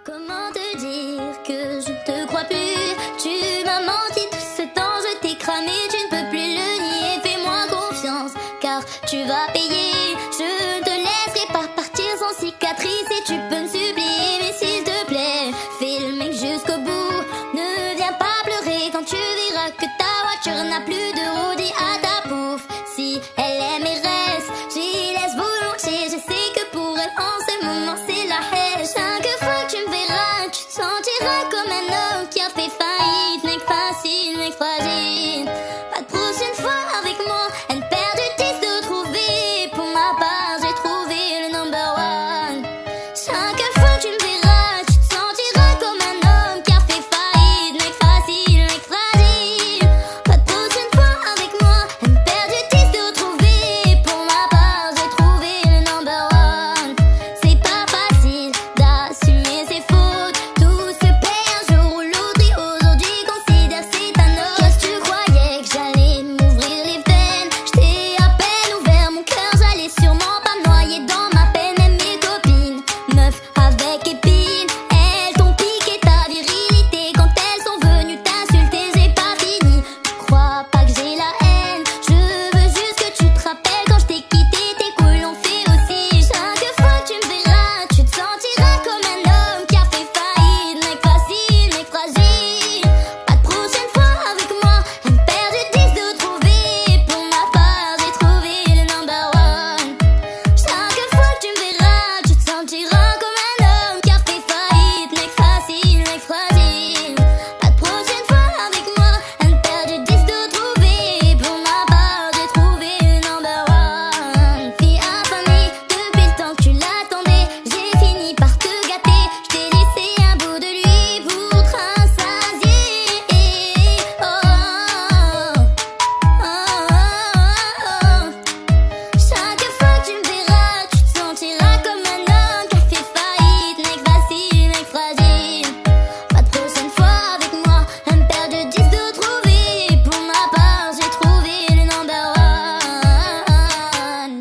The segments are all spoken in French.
Comment te dire que je ne te crois plus? Tu m'as menti tout ce temps, je t'ai cramé, tu ne peux plus le nier. Fais-moi confiance, car tu vas payer. Je ne te laisserai pas partir sans cicatrice et tu peux me supplier. Mais s'il te plaît, fais le mec jusqu'au bout. Ne viens pas pleurer quand tu verras que ta voiture n'a plus de roue. Dis à ta pouffe, si elle aime et reste, j'y laisse volontiers. Je sais que pour elle en ce moment c'est la haine. Chaque fois que tu me verras, tu te sentiras comme un homme qui a fait faillite. Mec facile, mec fragile. Pas de prochaine fois avec moi, une paire de disques de trouver. Pour ma part, j'ai trouvé le number one. Chaque fois que tu me verras, tu te sentiras comme un homme qui a fait faillite. Mec facile, mec fragile. Pas de prochaine fois avec moi, une paire de disques de trouver. Pour ma part, j'ai trouvé le number one. C'est pas facile d'assumer ses fautes. Tout se paye un jour ou l'autre et aujourd'hui considère c'est un autre. Qu'est-ce que tu croyais que j'allais m'ouvrir les veines? J't'ai à peine ouvert mon cœur, j'allais sûrement pas me noyer dans ma peine. Même mes copines, meufs avec épines, elles t'ont piqué ta virilité quand elles sont venues t'insulter. J'ai pas fini, crois pas que j'ai la haine. Je veux juste que tu te rappelles quand je t'ai quitté, tes couilles l'ont fait aussi. Chaque fois que tu me verras, tu te sentiras comme un homme qui a fait faillite. Mec facile, mec fragile. Pas de prochaine fois avec moi, une paire de disques de trouver. Pour ma part, j'ai trouvé le number one. Chaque fois que tu me verras, tu te sentiras comme un homme qui a fait faillite. Mec facile, mec fragile. Pas de prochaine fois avec moi, une paire de disques de trouver. Pour ma part, j'ai trouvé le number one. Fille affamée, depuis le temps que tu l'attendais, j'ai fini par te gâter. Je t'ai laissé un bout de lui pour te rassasier. Oh, oh, oh, oh. Chaque fois que tu me verras, tu te sentiras comme un homme qui a fait faillite. Mec facile, mec fragile. Pas de prochaine fois avec moi, une paire de disques de trouver. Pour ma part, j'ai trouvé le number one.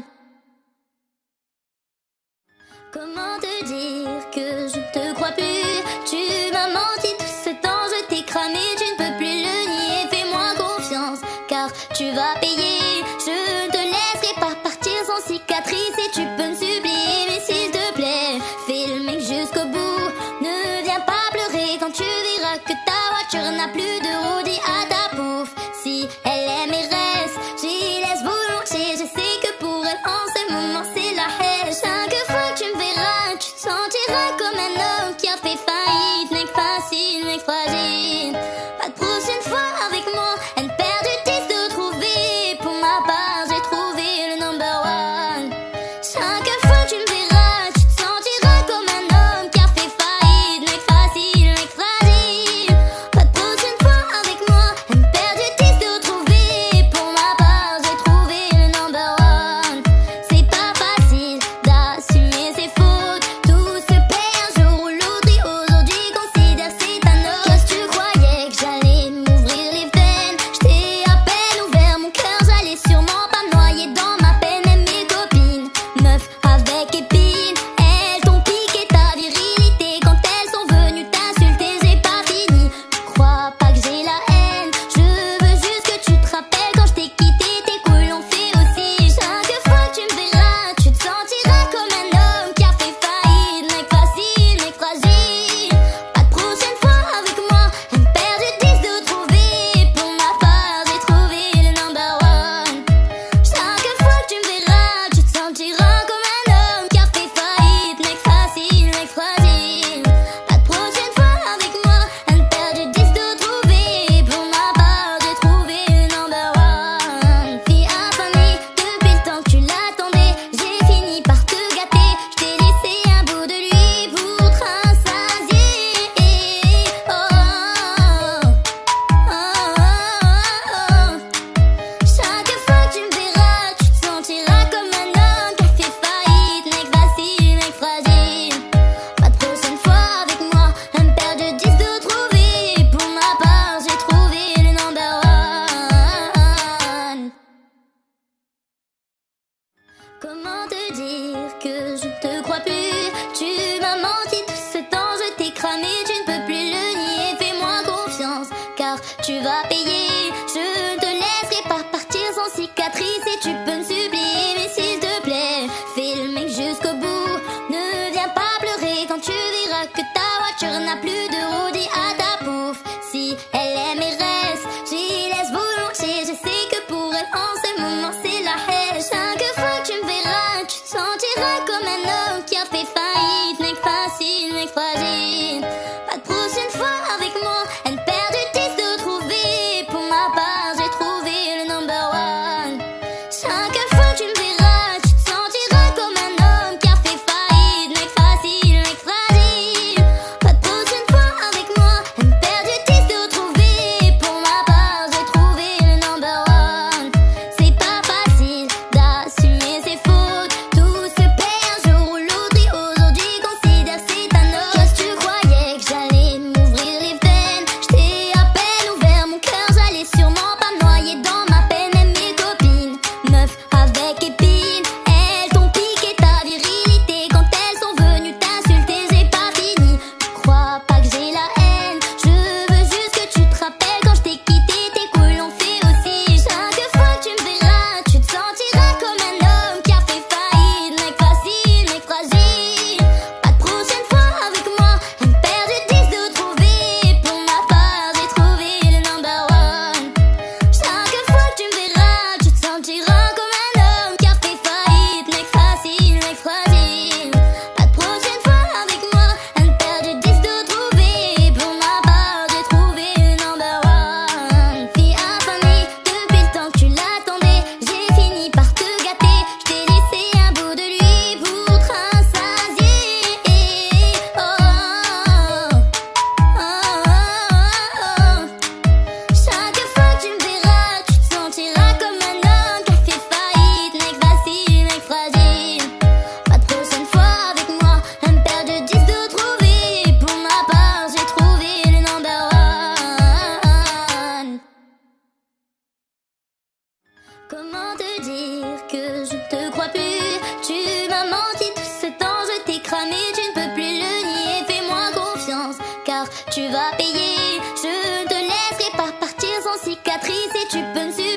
Comment te dire que je ne te crois plus? Tu m'as menti tout ce temps, je t'ai cramé, tu ne peux plus le nier. Fais-moi confiance, car tu vas payer. Je ne te laisserai pas partir sans cicatrice et tu peux me supplier. Mais s'il te plaît, fais le mec jusqu'au bout. Ne viens pas pleurer quand tu verras que ta voiture n'a plus de roue. Dis à ta pouffe, si elle aime et reste, j'y laisse volontiers. Je sais que pour elle en ce moment c'est la haine. Chaque fois que tu me verras, tu te sentiras comme un homme qui a fait faillite. Mec facile, mec fragile. Pas de prochaine fois avec moi, une paire de disques de trouver. Pour ma part, j'ai trouvé le number one. Chaque fois que tu me verras, tu te sentiras comme un homme qui a fait faillite. Mec facile, mec fragile. Pas de prochaine fois avec moi, une paire de disques de trouver. Pour ma part, j'ai trouvé le number one. C'est pas facile d'assumer ses fautes. Tout se paye un jour ou l'autre et aujourd'hui considère c'est un autre. Qu'est-ce que tu crois? facile, mec fragile. Pas de prochaine fois avec moi, une paire de 10 de trouver. Pour ma part, j'ai trouvé le number one. Chaque fois que tu me verras, tu te sentiras comme un homme qui a fait faillite, mec facile, mec fragile. Pas de prochaine fois avec moi, une paire de 10 de trouver. Pour ma part, j'ai trouvé le number one. C'est pas facile d'assumer ses fautes. Tout se paye un jour ou l'autre et aujourd'hui considère c'est ta note. Qu'est-ce que tu croyais que j'allais m'ouvrir les veines? J't'ai à peine ouvert mon cœur, j'allais sûrement pas me noyer dans ma peine. Même mes copines, meufs avec épines, elles t'ont piqué ta virilité quand elles sont venues t'insulter. J'ai pas fini, crois pas que j'ai la haine. Je veux juste que tu te rappelles quand je t'ai quitté, tes couilles l'ont fait aussi. Chaque fois que tu me verras, tu te sentiras comme un homme qui a fait faillite, mec facile, mec fragile. Pas de prochaine fois avec moi, une paire de 10 de trouver. Pour ma part, j'ai trouvé le number one. Chaque fois que tu me verras, tu te sentiras comme un homme qui a fait faillite, mec facile, mec fragile. Pas de prochaine fois avec moi, une paire de 10 de trouver. Pour ma part, j'ai trouvé le number one. Fille affamée, depuis le temps que tu l'attendais, j'ai fini par te gâter. Je t'ai laissé un bout de lui pour te rassasier. Oh, oh, oh, oh. Chaque fois que tu me verras, tu te sentiras comme un homme qui a fait faillite, mec facile, mec fragile. Pas de prochaine fois avec moi, une paire de 10 de trouver. Pour ma part, j'ai trouvé le number one. Comment te dire que je te crois plus? Tu m'as menti tout ce temps, je t'ai cramé, tu ne peux plus le nier. Fais-moi confiance, car tu vas payer. Je ne te laisserai pas partir sans cicatrice et tu peux me suivre.